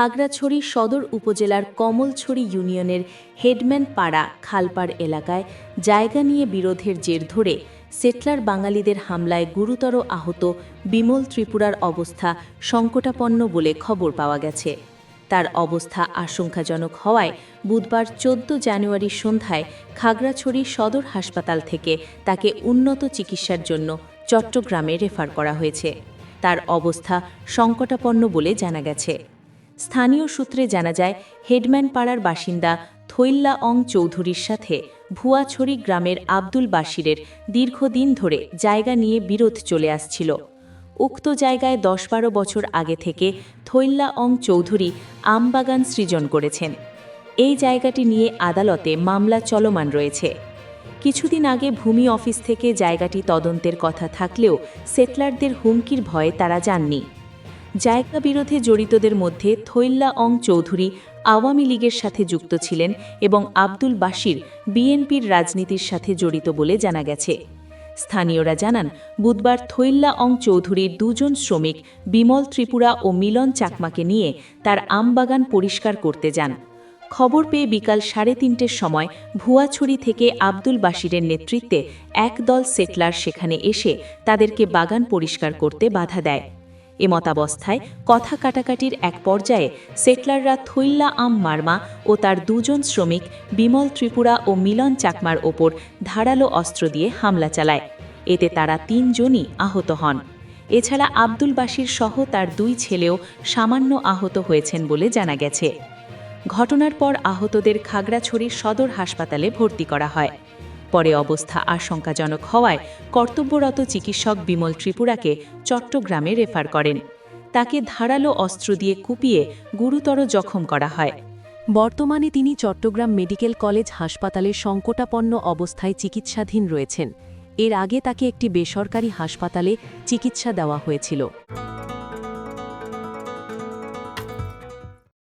খাগড়াছড়ি সদর উপজেলার কমলছড়ি ইউনিয়নের হেডম্যান পাড়া খালপাড় এলাকায় জায়গা নিয়ে বিরোধের জের ধরে সেটলার বাঙালিদের হামলায় গুরুতর আহত বিমল ত্রিপুরার অবস্থা সংকটাপন্ন বলে খবর পাওয়া গেছে। তার অবস্থা আশঙ্কাজনক হওয়ায় বুধবার ১৪ জানুয়ারি সন্ধ্যায় খাগড়াছড়ি সদর হাসপাতাল থেকে তাকে উন্নত চিকিৎসার জন্য চট্টগ্রামে রেফার করা হয়েছে। তার অবস্থা সংকটাপন্ন বলে জানা গেছে। স্থানীয় সূত্রে জানা যায়, হেডম্যান পাড়ার বাসিন্দা থৈল্লা অং চৌধুরীর সাথে ভুয়াছড়ি গ্রামের আব্দুল বাশিরের দীর্ঘদিন ধরে জায়গা নিয়ে বিরোধ চলে আসছিল। উক্ত জায়গায় ১০-১২ বছর আগে থেকে থৈল্লা অং চৌধুরী আমবাগান সৃজন করেছেন। এই জায়গাটি নিয়ে আদালতে মামলা চলমান রয়েছে। কিছুদিন আগে ভূমি অফিস থেকে জায়গাটি তদন্তের কথা থাকলেও সেটলারদের হুমকির ভয়ে তারা যাননি। জায়গা বিরোধে জড়িতদের মধ্যে থৈল্লা অং চৌধুরী আওয়ামী লীগের সাথে যুক্ত ছিলেন এবং আব্দুল বাশির বিএনপির রাজনীতির সাথে জড়িত বলে জানা গেছে। স্থানীয়রা জানান, বুধবার থৈল্লা অং চৌধুরীর দুজন শ্রমিক বিমল ত্রিপুরা ও মিলন চাকমাকে নিয়ে তার আমবাগান পরিষ্কার করতে যান। খবর পেয়ে বিকাল ৩:৩০টার সময় ভুয়াছড়ি থেকে আব্দুল বাশিরের নেতৃত্বে একদল সেটলার সেখানে এসে তাদেরকে বাগান পরিষ্কার করতে বাধা দেয়। এমতাবস্থায় কথা কাটাকাটির এক পর্যায়ে সেটলাররা থৈল্লা আম মারমা ও তার দুজন শ্রমিক বিমল ত্রিপুরা ও মিলন চাকমার ওপর ধারালো অস্ত্র দিয়ে হামলা চালায়। এতে তারা ৩ জনই আহত হন। এছাড়া আব্দুল বাশির সহ তার ২ ছেলেও সামান্য আহত হয়েছেন বলে জানা গেছে। ঘটনার পর আহতদের খাগড়াছড়ি সদর হাসপাতালে ভর্তি করা হয়। পরে অবস্থা আশঙ্কাজনক হওয়ায় কর্তব্যরত চিকিৎসক বিমল ত্রিপুরাকে চট্টগ্রামে রেফার করেন। তাকে ধারালো অস্ত্র দিয়ে কুপিয়ে গুরুতর জখম করা হয়। বর্তমানে তিনি চট্টগ্রাম মেডিকেল কলেজ হাসপাতালে সংকটাপন্ন অবস্থায় চিকিৎসাধীন রয়েছেন। এর আগে তাকে একটি বেসরকারি হাসপাতালে চিকিৎসা দেওয়া হয়েছিল।